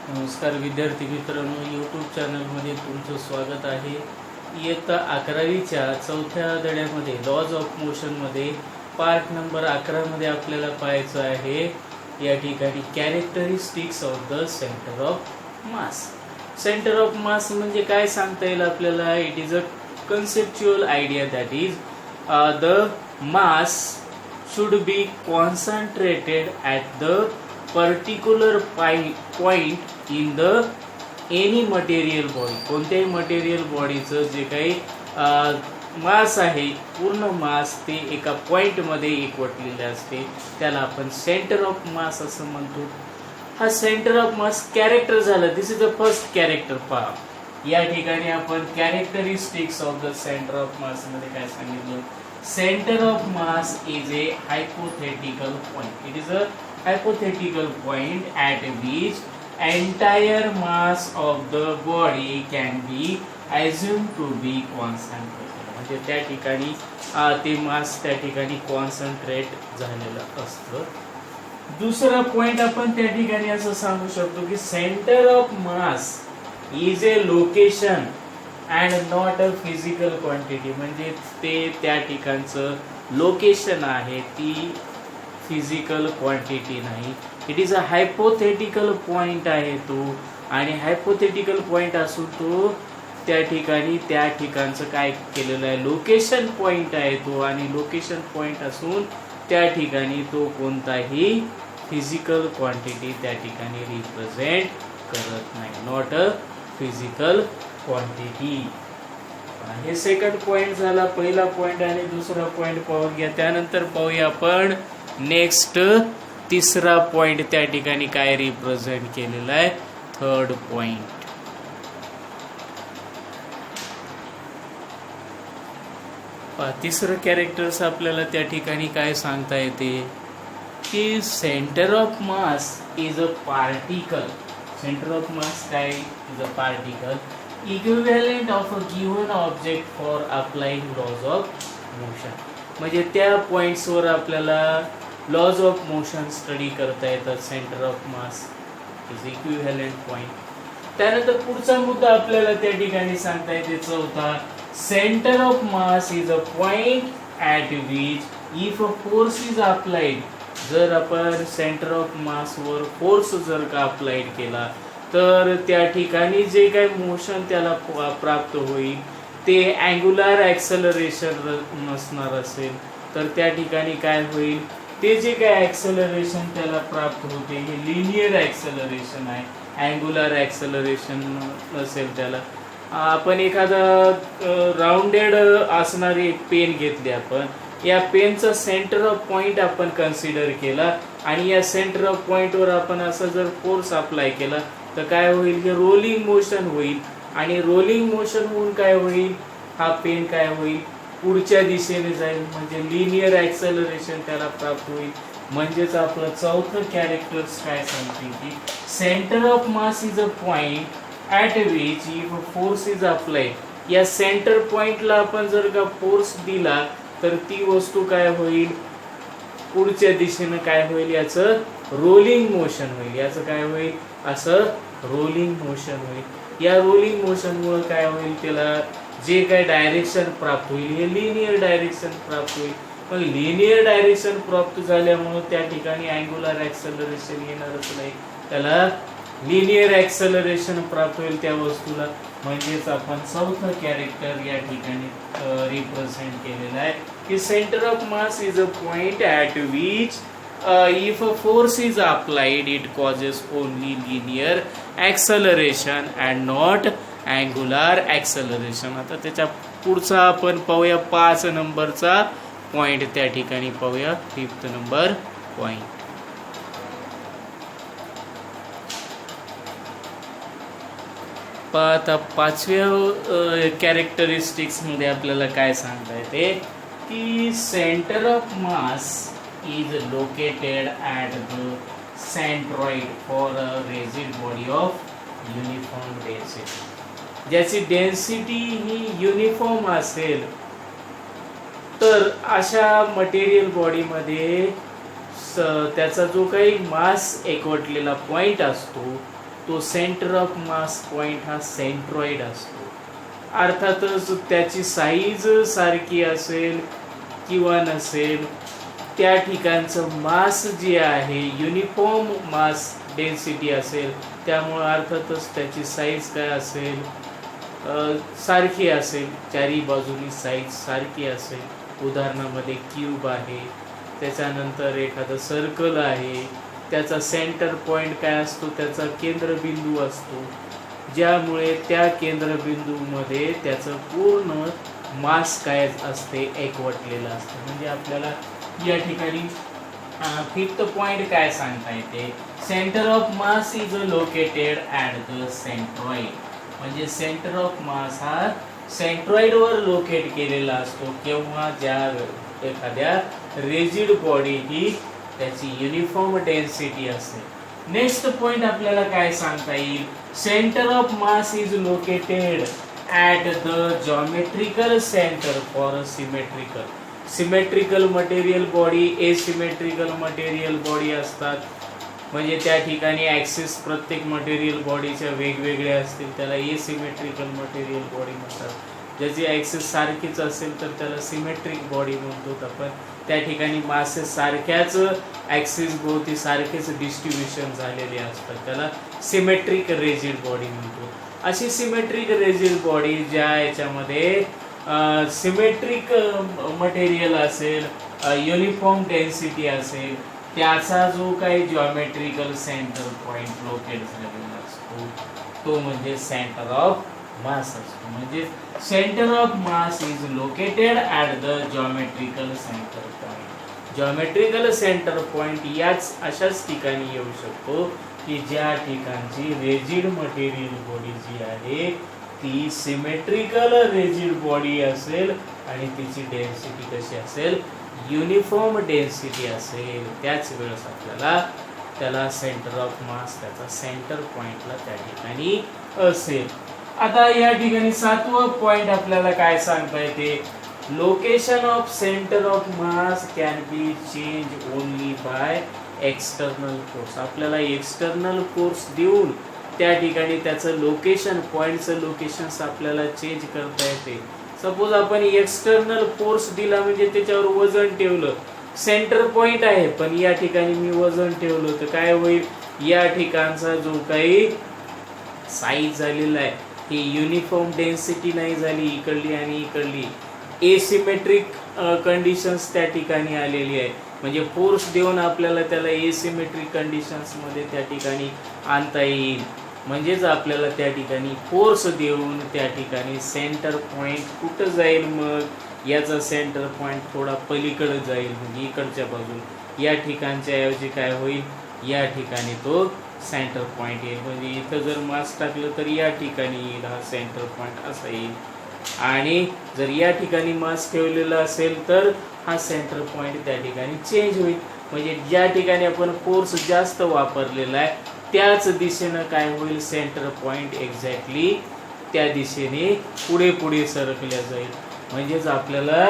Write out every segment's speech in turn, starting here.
नमस्कार विद्यार्थी मित्रांनो, यूट्यूब चॅनलमध्ये तुमचं स्वागत आहे. इयत्ता 11वीच्या चौथ्या धड्यामध्ये लॉज ऑफ मोशनमध्ये पार्ट नंबर 11मध्ये आपल्याला पाहायचं आहे या ठिकाणी characteristics of the centre of mass. Centre of मास म्हणजे काय सांगता येईल आपल्याला? It is a conceptual idea that is the mass should be concentrated at the particular point in the any material body. कोणत्याही मटेरियल बॉडीचं जे काही मास आहे, पूर्ण मास ते एका पॉइंटमध्ये एकवटलेले असते, त्याला आपण सेंटर ऑफ मास असं म्हणतो. हा सेंटर ऑफ मास कॅरेक्टर झाला. दिस इज द फर्स्ट कॅरेक्टर. पहा या ठिकाणी आपण characteristics of the centre of मास मध्ये काय सांगितलं? Center of mass is a hypothetical point. It is a hypothetical point at which entire mass of the body can be assumed to be concentrated. म्हणजे त्या ठिकाणी ते मास त्या ठिकाणी कॉन्सन्ट्रेट झालेलं असतं. दुसरा पॉइंट आपण त्या ठिकाणी असं सांगू शकतो की centre of mass is A location and not a physical quantity. म्हणजे ते त्या ठिकाणचं लोकेशन आहे, ती फिजिकल क्वांटिटी नाही. It is a hypothetical point आहे तो, आणि हायपोथेटिकल पॉइंट असून तो त्या ठिकाणचं काय केलेलं आहे? लोकेशन पॉइंट आहे तो, आणि लोकेशन पॉइंट असून त्या ठिकाणी तो कोणताही फिजिकल क्वांटिटी त्या ठिकाणी रिप्रेझेंट करत नाही. Not a physical quantity. हे सेकंड पॉइंट झाला, पहिला पॉइंट. आणि दुसरा पॉइंट पाहून घ्या. त्यानंतर पाहूया आपण नेक्स्ट तिसरा पॉइंट त्या ठिकाणी काय रिप्रेझेंट केलेला आहे? Third point. तिसरं कॅरेक्टर्स आपल्याला त्या ठिकाणी काय सांगता येते की centre of mass is a particle. Centre of mass काय? Is a particle equivalent of a given object for applying laws of motion. म्हणजे त्या पॉइंट्सवर आपल्याला लॉज ऑफ मोशन स्टडी करता येतात. Centre of mass is equivalent point. त्यानंतर पुढचा मुद्दा आपल्याला त्या ठिकाणी सांगता येते चौथा. Centre of mass is a point at which if a force is applied. जर आपण सेंटर ऑफ मासवर फोर्स जर का अप्लाइड केला तर त्या ठिकाणी जे काही मोशन त्याला प्राप्त होईल ते अँग्युलर ॲक्सेलरेशन नसणार असेल, तर त्या ठिकाणी काय होईल? ते जे काही ॲक्सेलरेशन त्याला प्राप्त होते हे लिनियर ॲक्सेलरेशन आहे, अँग्युलर ॲक्सेलरेशन नसेल त्याला. आपण एखादा राऊंडेड असणारी एक पेन घेतली, आपण या पेनचा सेंटर ऑफ पॉइंट आपण कन्सिडर केला, आणि या सेंटर ऑफ पॉइंटवर आपण असं जर फोर्स अप्लाय केला तर काय होईल? हे रोलिंग मोशन होईल, आणि रोलिंग मोशन होऊन काय होईल? हा पेन काय होईल? पुढच्या दिशेने जाईल, म्हणजे लिनियर ॲक्सेलरेशन त्याला प्राप्त होईल. म्हणजेच आपलं चौथं कॅरेक्टर्स काय सांगते की centre of mass is a point at which if force is applied. या सेंटर पॉइंटला आपण जर का फोर्स दिला तर ती वस्तू काय होईल? पुढच्या दिशेनं काय होईल? याचं रोलिंग मोशन होईल. याचं काय होईल? असं रोलिंग मोशन होईल. या रोलिंग मोशनमुळे काय होईल? त्याला जे काही डायरेक्शन प्राप्त होईल हे लिनियर डायरेक्शन प्राप्त होईल. पण लिनियर डायरेक्शन प्राप्त झाल्यामुळे त्या ठिकाणी अँग्युलर ॲक्सेलरेशन येणारच नाही, त्याला लिनियर ॲक्सेलरेशन प्राप्त होईल त्या वस्तूला. म्हणजेच आपण चौथं कॅरेक्टर या ठिकाणी रिप्रेझेंट केलेलं आहे की centre of mass is a point at which if a force is applied it causes only linear acceleration and not angular acceleration. आता त्याच्या पुढचा आपण पाहूया 5 नंबरचा पॉइंट. त्या ठिकाणी पाहूया 5th नंबर पॉइंट. आता 5व्या कॅरेक्टरिस्टिक्स मध्ये आपल्याला काय सांगता येते की centre of mass is located at the centroid for a rigid body of uniform density. ज्याची डेन्सिटी ही युनिफॉर्म असेल तर अशा मटेरियल बॉडीमध्ये त्याचा जो काही मास एकवटलेला पॉइंट असतो तो सेंटर ऑफ मास पॉइंट हा सेंट्रॉइड असतो. अर्थातच त्याची साईज सारखी असेल किंवा नसेल, त्या ठिकाणचं मास जे आहे युनिफॉर्म मास डेन्सिटी असेल, त्यामुळे अर्थातच त्याची साईज काय असेल, सारखी असेल. चारी बाजूनी साईज सारखी असेल. उदाहरणामध्ये क्यूब आहे, त्याच्यानंतर एखादं सर्कल आहे, त्याचा सेंटर पॉइंट काय असतो, त्याचा केंद्रबिंदू असतो, ज्यामुळे त्या केंद्रबिंदूमध्ये त्याचं पूर्ण मास काय असते, एकवटलेलं असतं. म्हणजे आपल्याला या ठिकाणी फिफ्थ पॉइंट काय सांगता येते, centre of mass is located at the centroid. म्हणजे सेंटर ऑफ मास हा सेंट्रॉइडवर लोकेट केलेला असतो किंवा ज्या एखाद्या रिजिड बॉडी ही त्याची युनिफॉर्म डेन्सिटी असते. नेक्स्ट पॉइंट आपल्याला काय सांगता येईल, centre of mass is located at the geometrical centre for a symmetrical. Symmetrical material body, asymmetrical material body असतात. म्हणजे त्या ठिकाणी ॲक्सिस प्रत्येक मटेरियल बॉडीच्या वेगवेगळे असतील, त्याला एसिमेट्रिकल मटेरियल बॉडी म्हणतात. ज्याची ॲक्सिस सारखीच असेल तर त्याला सिमेट्रिक बॉडी म्हणतो आपण. त्या ठिकाणी मासेस सारख्याच ॲक्सिस भोवती सारखेच डिस्ट्रीब्युशन झालेले असतात, त्याला सिमेट्रिक रिजिड बॉडी म्हणतो. अशी सिमेट्रिक रिजिड बॉडी ज्या याच्यामध्ये सिमेट्रिक मटेरियल असेल, युनिफॉर्म डेन्सिटी असेल, त्याचा जो काही जॉमेट्रिकल सेंटर पॉइंट लोकेट झालेला असतो तो म्हणजे सेंटर ऑफ मास असतो. म्हणजे centre of mass is located at the geometrical centre point. Geometrical centre point याच अशाच ठिकाणी येऊ शकतो की ज्या ठिकाणची रिजिड मटेरियल बॉडी जी आहे ती सिमेट्रिकल रिजिड बॉडी असेल आणि तिची डेन्सिटी कशी असेल, युनिफॉर्म डेन्सिटी असेल. त्याच वेळेस आपल्याला त्याला सेंटर ऑफ मास, त्याचा सेंटर पॉइंटला त्या ठिकाणी असेल. आता या ठिकाणी सातवं पॉइंट आपल्याला काय सांगता येते, location of centre of mass can be change only by external force. आपल्याला एक्सटर्नल फोर्स देऊन त्या ठिकाणी त्याचं लोकेशन, पॉइंटचं लोकेशन्स आपल्याला चेंज करता येते. सपोज आपण एक्सटर्नल फोर्स दिला म्हणजे त्याच्यावर वजन ठेवलं, सेंटर पॉइंट आहे पण या ठिकाणी मी वजन ठेवलं तर काय होईल, या ठिकाणचा जो काही साईज झालेला आहे ही युनिफॉर्म डेन्सिटी नाही झाली, इकडली आणि इकडली एसिमेट्रिक कंडिशन्स त्या ठिकाणी आलेली आहे. म्हणजे फोर्स देऊन आपल्याला त्याला एसिमेट्रिक कंडिशन्समध्ये त्या ठिकाणी आणता येईल. म्हणजेच आपल्याला त्या ठिकाणी फोर्स देऊन त्या ठिकाणी सेंटर पॉइंट कुठं जाईल, मग याचा सेंटर पॉइंट थोडा पलीकडे जाईल, म्हणजे इकडच्या बाजूला. या ठिकाणच्या ऐवजी काय होईल, या ठिकाणी तो सेंटर पॉइंट येईल. म्हणजे इथं जर मास टाकलं तर या ठिकाणी येईल, हा सेंटर पॉइंट असा येईल. आणि जर या ठिकाणी मास ठेवलेला असेल तर हा सेंटर पॉइंट त्या ठिकाणी चेंज होईल. म्हणजे ज्या ठिकाणी आपण फोर्स जास्त वापरलेला आहे त्याच दिशेनं काय होईल, सेंटर पॉइंट एक्झॅक्टली त्या दिशेने पुढे पुढे सरकल्या जाईल. म्हणजेच आपल्याला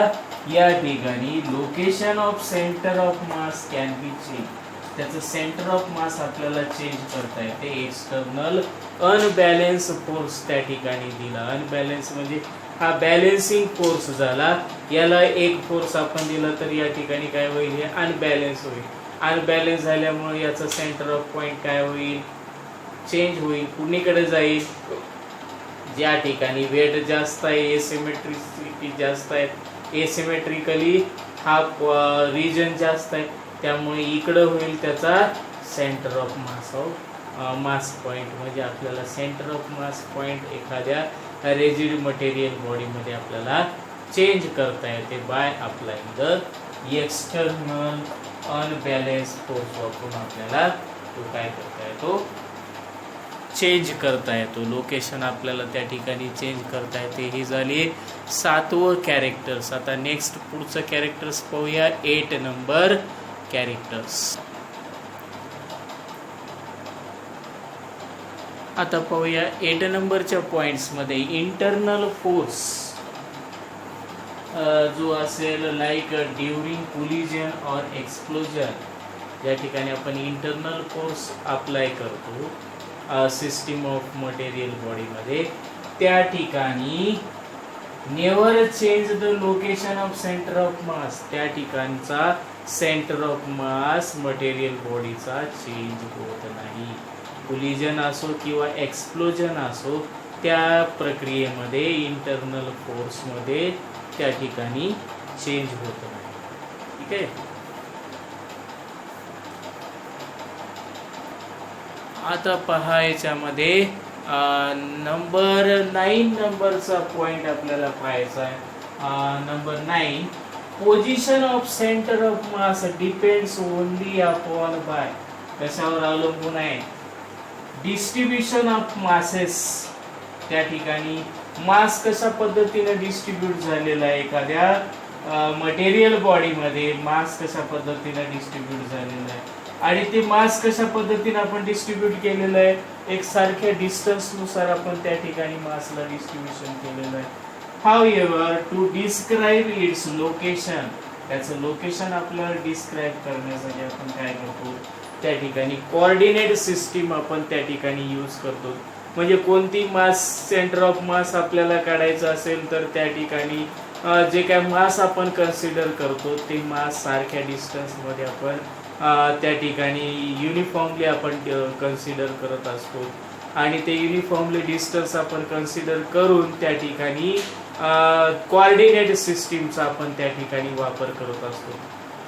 या ठिकाणी location of centre of mass can be change. त्याचं सेंटर ऑफ मास आपल्याला चेंज करता येते. एक्सटर्नल अनबॅलेन्स फोर्स त्या ठिकाणी दिला. अनबॅलेन्स म्हणजे हा बॅलेन्सिंग फोर्स झाला. याला एक फोर्स आपण दिला तर या ठिकाणी काय होईल, हे अनबॅलेन्स होईल. अनबॅलेन्स झाल्यामुळे याचा सेंटर ऑफ पॉइंट काय होईल, चेंज होईल, कुणीकडे जाईल. ज्या ठिकाणी वेट जास्त आहे, एसिमेट्रिसिटी जास्त आहे, एसिमेट्रिकली हा रिजन जास्त आहे, त्यामुळे इकडं होईल त्याचा सेंटर ऑफ मास पॉइंट. म्हणजे आपल्याला सेंटर ऑफ मास पॉइंट एखाद्या रिजिड मटेरियल बॉडीमध्ये आपल्याला चेंज करता येते by applying the external unbalance force वापरून आपल्याला तो काय करता येतो, चेंज करता येतो. लोकेशन आपल्याला त्या ठिकाणी चेंज करता येते. ही झाली सातवं कॅरेक्टर्स. आता नेक्स्ट पुढचं कॅरेक्टर्स पाहूया, 8 नंबर कॅरेक्टर्स. आता पाहूया 8 नंबरच्या पॉइंट्समध्ये इंटरनल फोर्स जो असेल लाईक ड्युरिंग कोलिजन और एक्सप्लोजन. या ठिकाणी आपण इंटरनल फोर्स अप्लाय करतो सिस्टीम ऑफ मटेरियल बॉडीमध्ये, त्या ठिकाणी never change the location of centre of मास, त्या ठिकाणचा सेंटर ऑफ मास मटेरियल बॉडीचा चेंज होत नाही. कोलिजन असो किंवा एक्सप्लोजन असो, त्या प्रक्रियेमध्ये इंटरनल फोर्समध्ये त्या ठिकाणी चेंज होत नाही. ठीक आहे. आता पहा याच्यामध्ये नंबर 9 नंबरचा पॉइंट आपल्याला पाहायचा आहे. Number 9, position of centre of mass depends only upon bye, कशावर अवलंबून आहे, डिस्ट्रीब्युशन ऑफ मासेस. त्या ठिकाणी मास कशा पद्धतीने डिस्ट्रीब्यूट झालेला आहे, एखाद्या मटेरियल बॉडीमध्ये मास कशा पद्धतीने डिस्ट्रीब्यूट झालेला आहे आणि ते मास कशा पद्धतीने आपण डिस्ट्रीब्यूट केलेलं आहे, एक सारख्या डिस्टन्स नुसार आपण त्या ठिकाणी मासला डिस्ट्रीब्युशन केलेलं आहे. हाऊएव्हर टू डिस्क्राईब इट्स लोकेशन, त्याचं लोकेशन आपल्याला डिस्क्राईब करण्यासाठी आपण काय करतो, त्या ठिकाणी कोऑर्डिनेट सिस्टीम आपण त्या ठिकाणी यूज करतो. म्हणजे कोणती मास सेंटर ऑफ मास आपल्याला काढायचं असेल तर त्या ठिकाणी जे काय मास आपण कन्सिडर करतो ते मास सारख्या डिस्टन्समध्ये आपण त्या ठिकाणी युनिफॉर्मली आपण कन्सिडर करत असतो आणि ते युनिफॉर्मली डिस्टन्स आपण कन्सिडर करून त्या ठिकाणी कोऑर्डिनेट सिस्टीमचा आपण त्या ठिकाणी वापर करत असतो.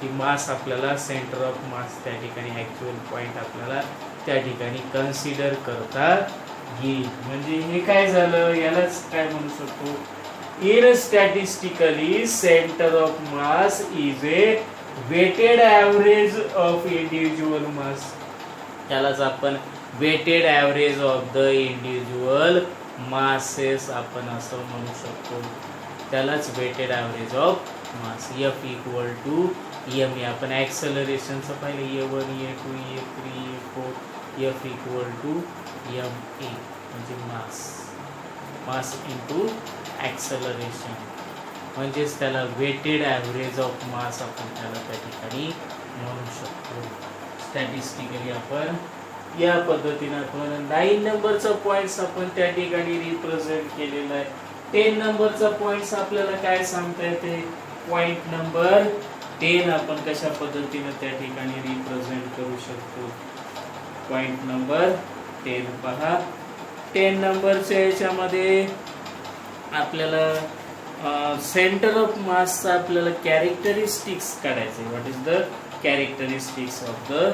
की मास आपल्याला सेंटर ऑफ मास त्या ठिकाणी ॲक्च्युअल पॉईंट आपल्याला त्या ठिकाणी कन्सिडर करता येईल. म्हणजे हे काय झालं, यालाच काय म्हणू शकतो, in statistically centre of mass is a weighted average of individual mass. त्यालाच आपण weighted average of the individual masses आपण असं म्हणू शकतो. त्यालाच weighted average of mass. F equal to m a. आपण ॲक्सेलरेशनचं पाहिलं A1 A2 A3 A4, F equal to m a म्हणजे मास इंटू ॲक्सेलरेशन, म्हणजेच त्याला वेटेड ॲव्हरेज ऑफ मास आपण त्याला त्या ठिकाणी म्हणू शकतो. स्टॅटिस्टिकली आपण या पद्धतीने आपण 9 नंबरचा पॉइंट्स आपण त्या ठिकाणी रिप्रेझेंट केलेला आहे. 10 नंबरचा पॉइंट्स आपल्याला काय सांगता येते, पॉइंट नंबर 10 आपण कशा पद्धतीने त्या ठिकाणी रिप्रेझेंट करू शकतो. पॉइंट नंबर 10 पहा. 10 नंबरच्या याच्यामध्ये आपल्याला सेंटर ऑफ मासचा आपल्याला कॅरेक्टरिस्टिक्स काढायचे. What is the characteristics of the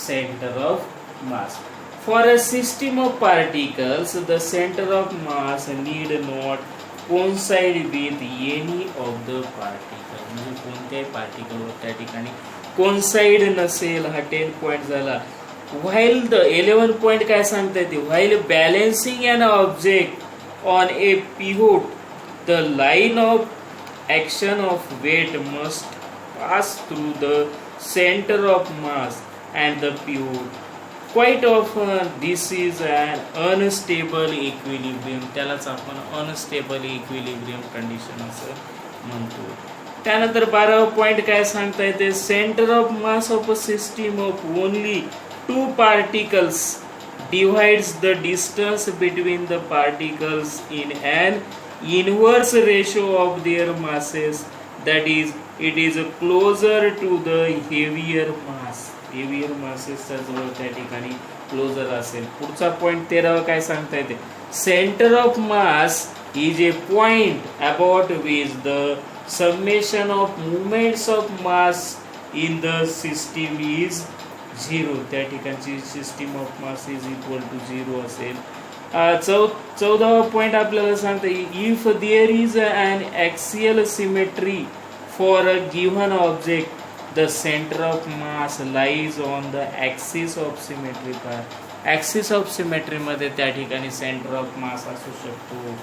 centre of mass? For a system of particles, the center of mass need not coincide with any of the particles. म्हणजे कोणत्याही पार्टिकलवर त्या ठिकाणी कोइन्साइड नसेल. हा 10 पॉइंट झाला. While the 11 point काय सांगता येते, while balancing an object on a pivot, the line of action of weight must pass through the center of mass and the pivot. Quite often this is an unstable equilibrium. त्यालाच आपण unstable equilibrium condition असं म्हणतो. त्यानंतर 12 point काय सांगता येते, centre of mass of a system of only 2 particles divides the distance between the particles in an inverse ratio of their masses. That is, it is closer to the heavier mass. Heavier मासेसच्या जवळ त्या ठिकाणी closure असेल. पुढचा point 13 काय सांगता येते, centre of mass is a point about which the summation of movements of mass in the system is 0. त्या ठिकाणची system of mass is equal to 0 असेल. 14वा पॉइंट आपल्याला सांगते, if there is an axial symmetry for a given object, the center of mass lies on the axis of symmetry. Axis of symmetry मध्ये त्या ठिकाणी centre of मास असू शकतो.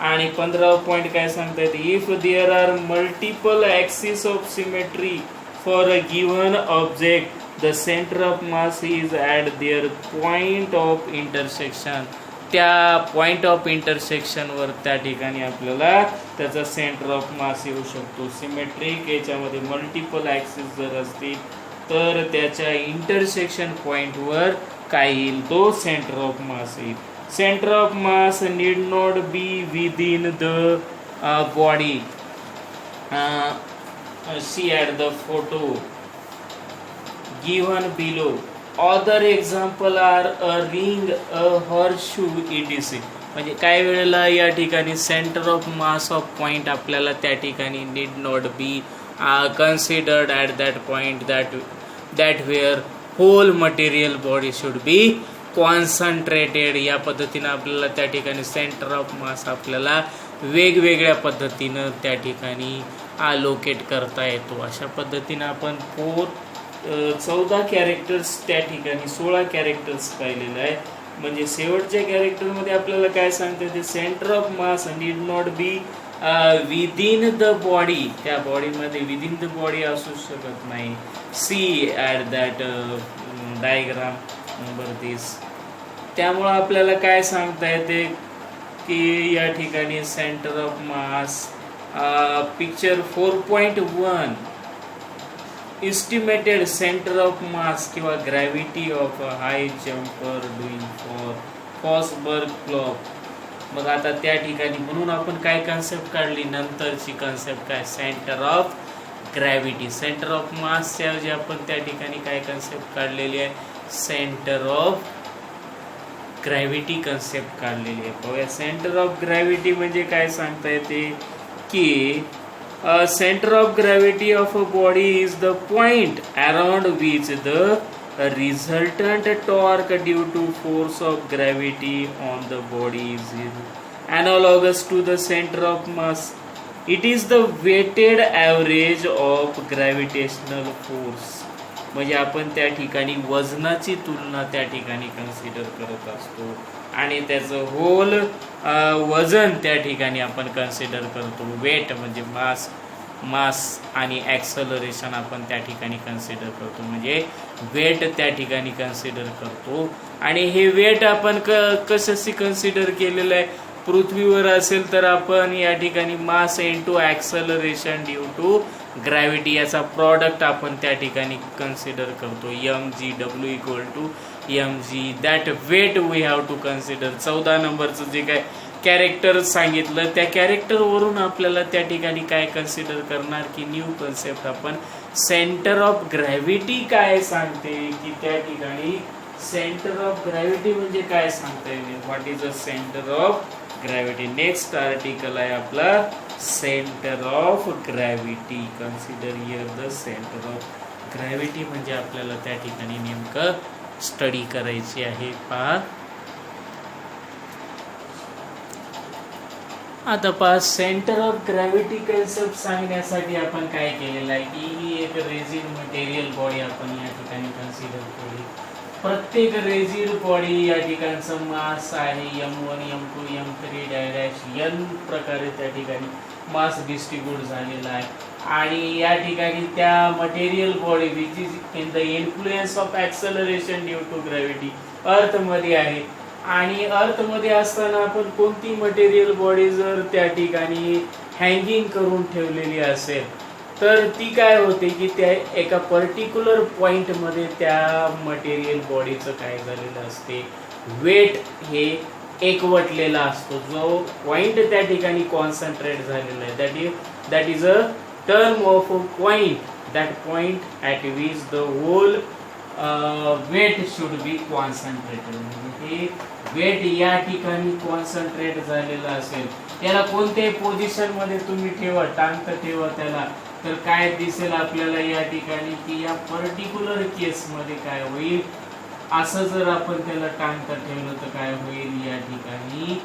आणि 15वा पॉइंट काय सांगता येते, if there are multiple axis of symmetry for a given object, the centre of mass is at there point of intersection. त्या पॉइंट ऑफ इंटरसेक्शनवर त्या ठिकाणी आपल्याला त्याचा सेंटर ऑफ मास येऊ शकतो. सिमेट्रिक याच्यामध्ये मल्टिपल ॲक्सिस जर असतील तर त्याच्या इंटरसेक्शन पॉइंटवर काय येईल तो सेंटर ऑफ मास येईल. Centre of mass need not be within the body. See at the photo given below. Other example are a ring, a horseshoe, etc. म्हणजे काही वेळेला या ठिकाणी centre of mass of point आपल्याला त्या ठिकाणी need not be considered at that point that where whole material body should be concentrated. या पद्धतीनं आपल्याला त्या ठिकाणी सेंटर ऑफ मास आपल्याला वेगवेगळ्या पद्धतीनं त्या ठिकाणी लोकेट करता येतो. अशा पद्धतीनं आपण 14 कॅरेक्टर्स त्या ठिकाणी 16 कॅरेक्टर्स पाहिलेलं आहे. म्हणजे शेवटच्या कॅरेक्टरमध्ये आपल्याला काय सांगते ते centre of mass need not be within the body. त्या बॉडीमध्ये विदिन द बॉडी असू शकत नाही. See at that diagram number this. त्यामुळं आपल्याला काय सांगता येते की या ठिकाणी centre of mass picture 4.1 estimated centre of mass किंवा gravity of high jumper doing for Fosbury clock. मग आता त्या ठिकाणी म्हणून आपण काय कन्सेप्ट काढली नंतरची कन्सेप्ट काय centre of gravity. Centre of मासच्या ऐवजी आपण त्या ठिकाणी काय कन्सेप्ट काढलेली आहे सेंटर ऑफ ग्रॅव्हिटी कन्सेप्ट काढलेली आहे. बघा सेंटर ऑफ ग्रॅव्हिटी म्हणजे काय सांगता येते की center of gravity of a body is the point around which the resultant torque due to force of gravity on the body is analogous to the center of mass. It is the weighted average of gravitational force. म्हणजे आपण त्या ठिकाणी वजनाची तुलना त्या ठिकाणी consider करत असतो आणि त्याचं होल वजन त्या ठिकाणी आपण कन्सिडर करतो. वेट म्हणजे मास आणि ॲक्सलरेशन आपण त्या ठिकाणी कन्सिडर करतो. म्हणजे वेट त्या ठिकाणी कन्सिडर करतो. आणि हे वेट आपण कशाशी कन्सिडर केलेलं आहे पृथ्वीवर असेल तर आपण या ठिकाणी mass into acceleration due to gravity याचा प्रॉडक्ट आपण त्या ठिकाणी कन्सिडर करतो. mgw equal to mg that weight we have to consider. 14 नंबरचं जे काय कॅरेक्टर सांगितलं त्या कॅरेक्टरवरून आपल्याला त्या ठिकाणी काय कन्सिडर करणार की न्यू कन्सेप्ट आपण सेंटर ऑफ ग्रॅव्हिटी काय सांगते की त्या ठिकाणी सेंटर ऑफ ग्रॅव्हिटी म्हणजे काय सांगता येईल. What is a centre of gravity. Next article आहे आपला centre of gravity. Consider here the centre of gravity म्हणजे आपल्याला त्या ठिकाणी नेमकं स्टडी करायची आहे. पहा आता पहा सेंटर ऑफ ग्रॅव्हिटी कन्सेप्ट सांगण्यासाठी आपण काय केलेलं आहे की ही एक रेझिन मटेरियल बॉडी आपण या ठिकाणी कन्सिडर केली. प्रत्येक रेझिन बॉडी या ठिकाणचं मास आहे m1 m2 m3 dash n प्रकारे त्या ठिकाणी मास डिस्ट्रीब्यूट झालेला आहे. आणि या ठिकाणी त्या material body which is in the influence of acceleration due to gravity अर्थमध्ये आहे. आणि अर्थमध्ये असताना आपण कोणती मटेरियल बॉडी जर त्या ठिकाणी हँगिंग करून ठेवलेली असेल तर ती काय होते की त्या एका पर्टिक्युलर पॉइंटमध्ये त्या मटेरियल बॉडीचं काय झालेलं असते वेट हे एकवटलेला असतो. जो पॉइंट त्या ठिकाणी कॉन्सन्ट्रेट झालेला आहे that is a term of a point. That point at which the whole weight should be concentrated. म्हणजे हे वेट या ठिकाणी कॉन्सन्ट्रेट झालेलं असेल त्याला कोणत्याही पोझिशन मध्ये तुम्ही ठेवा टांगत ठेवा त्याला तर काय दिसेल आपल्याला या ठिकाणी की या पर्टिक्युलर केस मध्ये काय होईल असं जर आपण त्याला टांगत ठेवलं तर काय होईल या ठिकाणी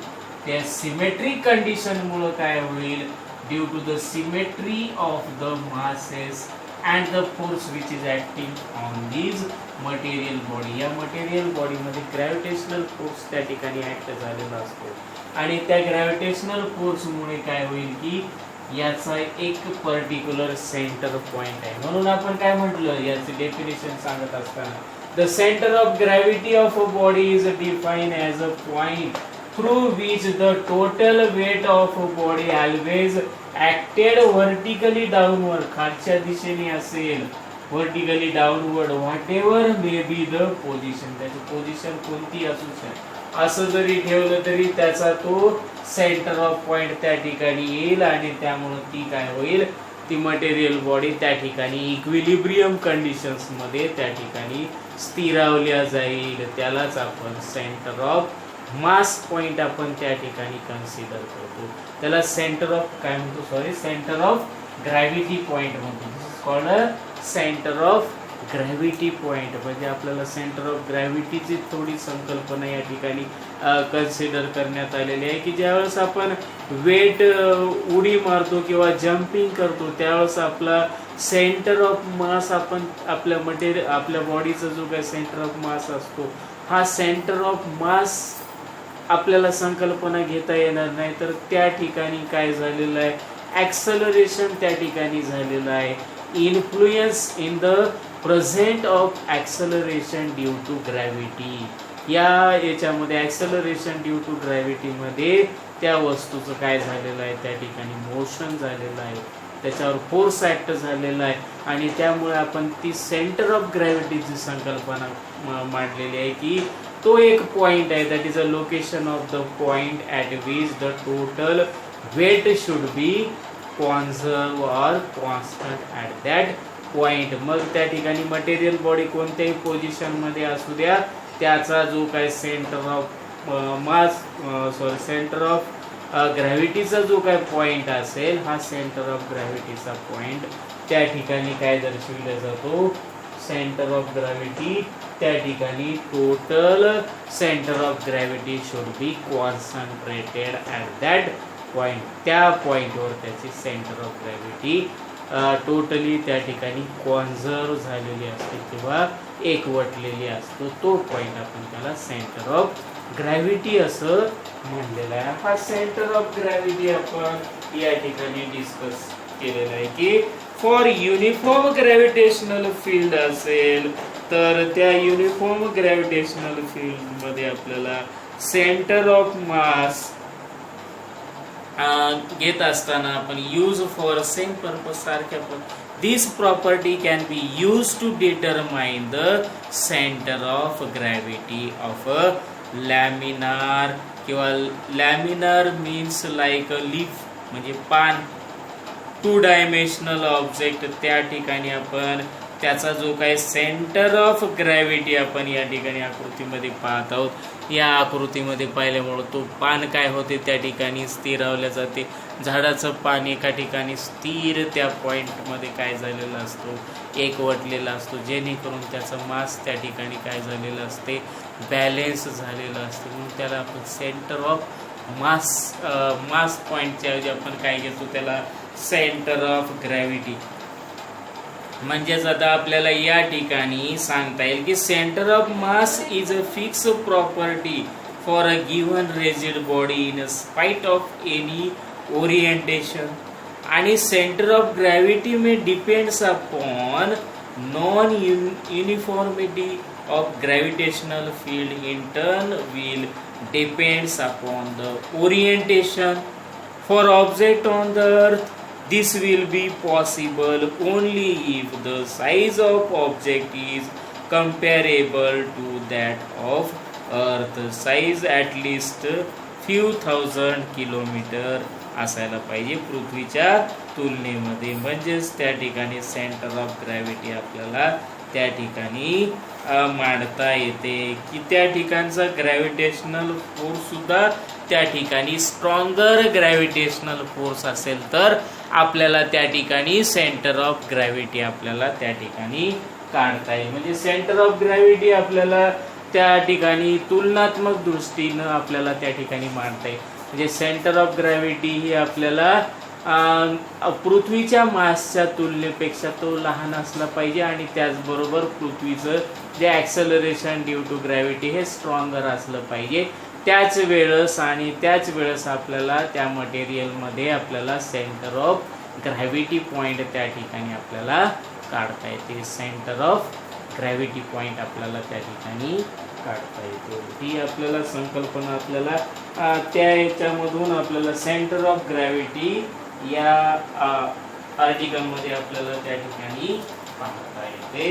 त्या सिमेट्रिक कंडिशन मुळे काय होईल due to the symmetry of the masses and the force which is acting on these material body. या मटेरियल बॉडी मध्ये ग्रॅव्हिटेशनल फोर्स त्या ठिकाणी ऍक्ट झालेला असतो आणि त्या ग्रॅव्हिटेशनल फोर्स मुळे काय होईल की याचा एक पर्टिक्युलर सेंटर पॉइंट आहे. म्हणून आपण काय म्हटलं याचे डेफिनेशन सांगत असताना the centre of gravity of a body is defined as a point through which the total weight of a body always acted vertically downward. खालच्या दिशेने असेल vertically downward what ever may be the position, त्याची position कोणती असू शकते, असं जरी ठेवलं तरी त्याचा तो सेंटर ऑफ पॉइंट त्या ठिकाणी येईल आणि त्यामुळे ती काय होईल, ती मटेरियल बॉडी त्या ठिकाणी इक्विलिब्रियम कंडिशन्स मध्ये त्या ठिकाणी स्थिरावल्या जाईल. त्यालाच आपण सेंटर ऑफ मास पॉइंट आपण त्या ठिकाणी कन्सिडर करतो. त्याला सेंटर ऑफ काय म्हणतो, sorry, centre of gravity point म्हणतो. This is called a centre of gravity point. म्हणजे आपल्याला सेंटर ऑफ ग्रॅव्हिटीची थोडी संकल्पना या ठिकाणी कन्सिडर करण्यात आलेली आहे की ज्यावेळेस आपण वेट उडी मारतो किंवा जम्पिंग करतो त्यावेळेस आपला सेंटर ऑफ मास आपण आपल्या बॉडीचा जो काही सेंटर ऑफ मास असतो, हा सेंटर ऑफ मास आपल्याला संकल्पना घेता येणार नाही. तर त्या ठिकाणी काय झालेलं आहे, ॲक्सलरेशन त्या ठिकाणी झालेलं आहे. Influence in the present of acceleration due to gravity. याच्यामध्ये ॲक्सलरेशन ड्यू टू ग्रॅव्हिटीमध्ये त्या वस्तूचं काय झालेलं आहे, त्या ठिकाणी मोशन झालेलं आहे, त्याच्यावर फोर्स ॲक्ट झालेला आहे आणि त्यामुळे आपण ती सेंटर ऑफ ग्रॅव्हिटीची संकल्पना मांडलेली आहे की तो एक पॉइंट आहे, that is a location of the point at which the total weight should be conserve or constant at that point. मग त्या ठिकाणी मटेरियल बॉडी कोणत्याही पोझिशनमध्ये असू द्या, त्याचा जो काय centre of mass centre of ग्रॅव्हिटीचा जो काय पॉइंट असेल, हा सेंटर ऑफ ग्रॅव्हिटीचा पॉइंट त्या ठिकाणी काय दर्शविला जातो, सेंटर ऑफ ग्रॅव्हिटी त्या ठिकाणी total centre of gravity should be concentrated at that point. त्या पॉइंटवर त्याची सेंटर ऑफ ग्रॅव्हिटी टोटली त्या ठिकाणी कॉन्झर्व झालेली असते किंवा एकवटलेली असतो. तो पॉइंट आपण त्याला सेंटर ऑफ ग्रॅव्हिटी असं म्हणलेलं आहे. हा सेंटर ऑफ ग्रॅव्हिटी आपण या ठिकाणी डिस्कस केलेला आहे की फॉर युनिफॉर्म ग्रॅव्हिटेशनल फील्ड असेल तर त्या युनिफॉर्म ग्रॅव्हिटेशनल फील्ड मध्ये आपल्याला सेंटर ऑफ मास घेत असताना आपण यूज फॉर सेम पर्पज सारख्या पण this property can be use to determine the centre of gravity of a laminar किंवा laminar means like a leaf म्हणजे पान, 2 डायमेन्शनल ऑब्जेक्ट. त्या ठिकाणी आपण त्याचा जो काही सेंटर ऑफ ग्रॅव्हिटी आपण या ठिकाणी आकृतीमध्ये पाहत आहोत. या आकृतीमध्ये पाहिल्यामुळे तो पान काय होते, त्या ठिकाणी स्थिरावल्या जाते. झाडाचं पान एका ठिकाणी स्थिर त्या पॉइंटमध्ये काय झालेला असतो, एकवटलेला असतो, जेणेकरून त्याचं मास त्या ठिकाणी काय झालेलं असते, बॅलेन्स झालेलं असते. म्हणून त्याला आपण सेंटर ऑफ मास पॉइंटच्या ऐवजी आपण काय घेतो, त्याला सेंटर ऑफ ग्रॅव्हिटी. म्हणजेच आता आपल्याला या ठिकाणी सांगता येईल की centre of mass is a fix property for a given rigid body in spite of any orientation आणि सेंटर ऑफ ग्रॅव्हिटी में depends upon non uniformity of gravitational field in turn will depends upon the orientation for object on the earth. This will be possible only if the size of object is comparable to that of Earth. Size at least few thousand kilometer असायला पाहिजे पृथ्वीच्या तुलनेमध्ये. म्हणजेच त्या ठिकाणी centre of gravity आपल्याला त्या ठिकाणी मांडता येते की त्या ठिकाणचा ग्रॅव्हिटेशनल फोर्स सुद्धा त्या ठिकाणी स्ट्रॉंगर ग्रॅव्हिटेशनल फोर्स असेल तर आपल्याला त्या ठिकाणी सेंटर ऑफ ग्रॅव्हिटी आपल्याला त्या ठिकाणी काढता येईल. म्हणजे सेंटर ऑफ ग्रॅव्हिटी आपल्याला त्या ठिकाणी तुलनात्मक दृष्टीनं आपल्याला त्या ठिकाणी मांडता येईल. म्हणजे सेंटर ऑफ ग्रॅव्हिटी ही आपल्याला पृथ्वीच्या मासच्या तुलनेपेक्षा तो लहान असला पाहिजे आणि त्याचबरोबर पृथ्वीचं जे ॲक्सलरेशन ड्यू टू ग्रॅव्हिटी हे स्ट्रॉंगर असलं पाहिजे. त्याच वेळेस आपल्याला त्या मटेरियलमध्ये आपल्याला सेंटर ऑफ ग्रॅव्हिटी पॉइंट त्या ठिकाणी आपल्याला काढता येते. सेंटर ऑफ ग्रॅव्हिटी पॉइंट आपल्याला त्या ठिकाणी काढता येते. ही आपल्याला संकल्पना आपल्याला त्या याच्यामधून आपल्याला सेंटर ऑफ ग्रॅव्हिटी या आर्टिकलमध्ये आपल्याला त्या ठिकाणी पाहता येईल. ओके